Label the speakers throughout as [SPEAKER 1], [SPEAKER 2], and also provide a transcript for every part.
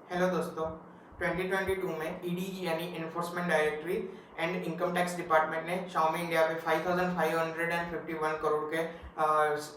[SPEAKER 1] Hello दोस्तों, 2022 में ED यानी enforcement directory and income tax department ने Xiaomi इंडिया पे 5,551 करोड़ के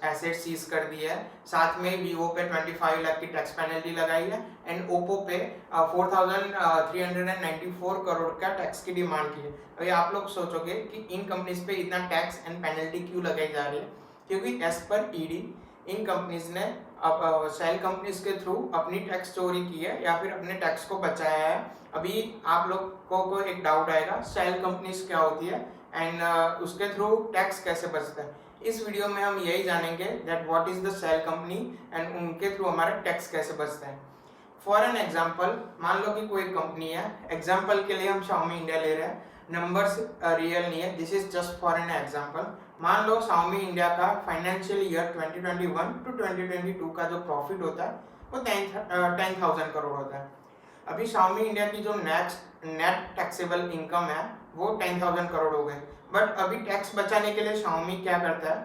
[SPEAKER 1] एसेट सीज कर दिए है। साथ में वीवो पे 25 लाख की टैक्स पेनल्टी लगाई है एंड ओप्पो पे 4,394 करोड़ का टैक्स की डिमांड की है। अभी आप लोग सोचोगे कि इन कंपनीज पे इतना टैक्स एंड पेनल्टी क्यों लगाई जा रही है, क्योंकि एज पर ईडी इन कंपनीज ने सेल कंपनीज के थ्रू अपनी टैक्स चोरी की है या फिर अपने टैक्स को बचाया है। अभी आप लोगों को एक डाउट आएगा, सेल कंपनीज क्या होती है एंड उसके थ्रू टैक्स कैसे बचता है। इस वीडियो में हम यही जानेंगे that what is the shell company and उनके थ्रू हमारा टैक्स कैसे बचता है। फॉर एन एग्जाम्पल, मान लो कि कोई कंपनी है, एग्जाम्पल के लिए हम Xiaomi इंडिया ले रहे हैं, नंबर्स रियल नहीं है, this is just for an example. मान लो Xiaomi इंडिया का फाइनेंशियल ईयर 2021 टू 2022 का जो प्रॉफिट होता है वो 10,000 करोड़ होता है। अभी Xiaomi इंडिया की जो नेट टैक्सेबल इनकम है वो 10,000 करोड़ हो गए, बट अभी टैक्स बचाने के लिए Xiaomi क्या करता है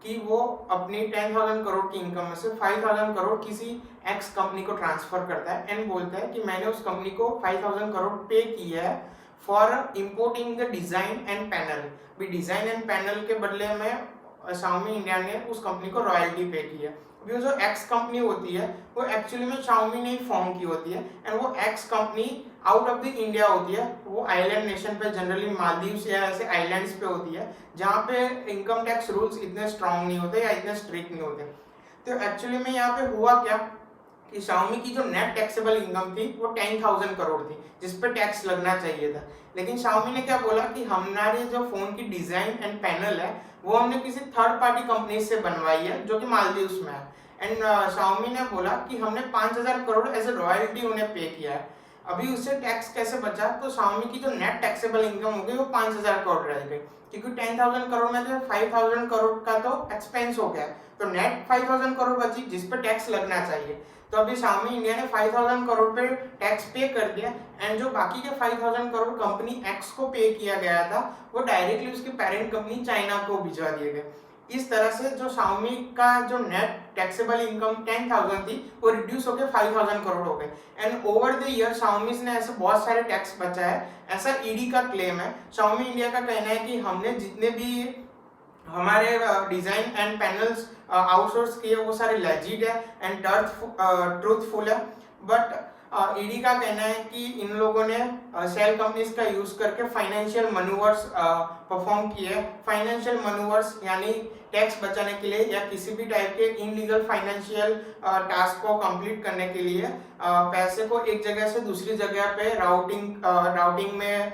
[SPEAKER 1] कि वो अपनी 10,000 करोड़ की इनकम में से 5,000 करोड़ किसी एक्स कंपनी को ट्रांसफर करता है एंड बोलता है कि मैंने उस कंपनी को 5,000 करोड़ पे किया है for importing the design and panel. भी डिजाइन एंड पैनल के बदले में Xiaomi इंडिया ने उस कंपनी को रॉयल्टी पे की है। अभी जो एक्स कंपनी होती है वो एक्चुअली में Xiaomi ने फॉर्म की होती है एंड वो x company out of the India होती है। वो आइलैंड नेशन पे, जनरली मालदीव्स या ऐसे आइलैंड्स पे होती है जहाँ पे इनकम टैक्स रूल्स इतने स्ट्रांग नहीं होते या इतने स्ट्रिक्ट नहीं होते। तो एक्चुअली में यहाँ पे हुआ क्या कि Xiaomi की जो नेट टैक्सेबल इनकम थी वो 10,000 करोड़ थी, जिस पे टैक्स लगना चाहिए था। लेकिन Xiaomi ने क्या बोला कि हमारे जो फोन की डिजाइन एंड पैनल है वो हमने किसी थर्ड पार्टी कंपनी से बनवाई है जो कि मालदीव्स में है एंड Xiaomi ने बोला कि हमने 5,000 करोड़ एज ए रॉयल्टी उन्हें पे किया है। अभी उससे टैक्स कैसे बचा, तो Xiaomi की जो नेट टैक्सेबल इनकम हो गई वो 5,000 करोड़ रह गई, क्योंकि 10,000 करोड़ में से 5,000 करोड़ का तो एक्सपेंस हो गया, तो नेट 5,000 करोड़ बची जिस पे टैक्स लगना चाहिए। तो अभी Xiaomi इंडिया ने 5,000 करोड़ पे टैक्स पे कर दिया एंड जो बाकी के 5,000 करोड़ कंपनी एक्स को पे किया गया था वो डायरेक्टली उसकी पेरेंट कंपनी चाइना को भिजवा दिए गए। इस तरह से जो Xiaomi का जो नेट टैक्सेबल इनकम 10,000 थी वो रिड्यूस होकर 5,000 करोड़ हो गए and over the year Xiaomi ने ऐसे बहुत सारे टैक्स बचाया है, ऐसा ईडी का क्लेम है। Xiaomi इंडिया का कहना है कि हमने जितने भी हमारे डिजाइन एंड पैनल्स आउटसोर्स किए वो सारे लेजिट है एंड ट्रूथफुल है, बट ईडी का कहना है कि इन लोगों ने सेल कंपनीज का यूज करके फाइनेंशियल मनूवर्स परफॉर्म किए। फाइनेंशियल मनूवर्स यानी टैक्स बचाने के लिए या किसी भी टाइप के इनलीगल फाइनेंशियल टास्क को कंप्लीट करने के लिए पैसे को एक जगह से दूसरी जगह पे राउटिंग में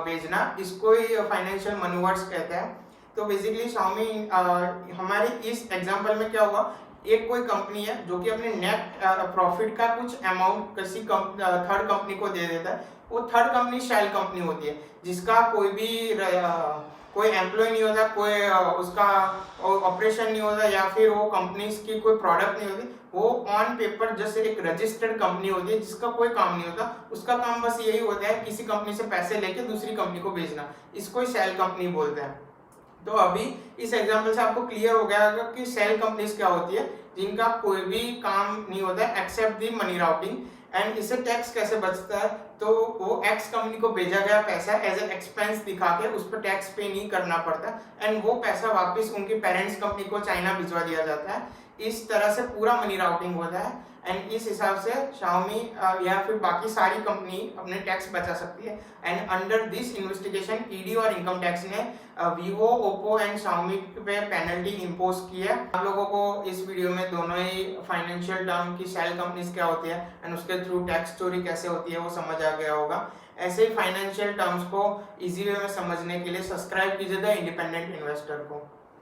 [SPEAKER 1] भेजना, इसको ही फाइनेंशियल मनूवर्स कहते हैं। तो बेसिकली Xiaomi हमारे इस एग्जांपल में क्या हुआ, एक कोई कंपनी है जो कि अपने नेट प्रॉफिट का कुछ अमाउंट किसी थर्ड कंपनी को दे देता है। वो थर्ड कंपनी शेल कंपनी होती है जिसका कोई एम्प्लॉय नहीं होता, कोई उसका ऑपरेशन नहीं होता या फिर वो कंपनीज की कोई प्रोडक्ट नहीं होती। वो ऑन पेपर जस्ट एक रजिस्टर्ड कंपनी होती है जिसका कोई काम नहीं होता। उसका काम बस यही होता है किसी कंपनी से पैसे लेके दूसरी कंपनी को भेजना, इसको ही शेल कंपनी बोलते हैं। तो अभी इस एग्जांपल से आपको क्लियर हो गया होगा कि सेल कंपनीज क्या होती है, जिनका कोई भी काम नहीं होता है except the money routing. And इससे टैक्स कैसे बचता है, तो वो एक्स कंपनी को भेजा गया पैसा एज एन एक्सपेंस दिखा के उस पर टैक्स पे नहीं करना पड़ता एंड वो पैसा वापस उनकी पेरेंट्स कंपनी को चाइना भिजवा दिया जाता है। इस तरह से पूरा मनी राउटिंग होता है एंड इस हिसाब से Xiaomi या फिर बाकी सारी कंपनी अपने टैक्स बचा सकती है। And under this investigation ED और इनकम टैक्स ने वीवो, ओप्पो एंड Xiaomi पे पेनल्टी इंपोज की है। आप लोगों को इस वीडियो में दोनों ही फाइनेंशियल टर्म की सेल कंपनीज क्या होती है एंड उसके थ्रू टैक्स चोरी कैसे होती है वो समझ आ गया होगा। ऐसे ही फाइनेंशियल टर्म्स को इजी वे में समझने के लिए सब्सक्राइब कीजिए द इंडिपेंडेंट इन्वेस्टर को।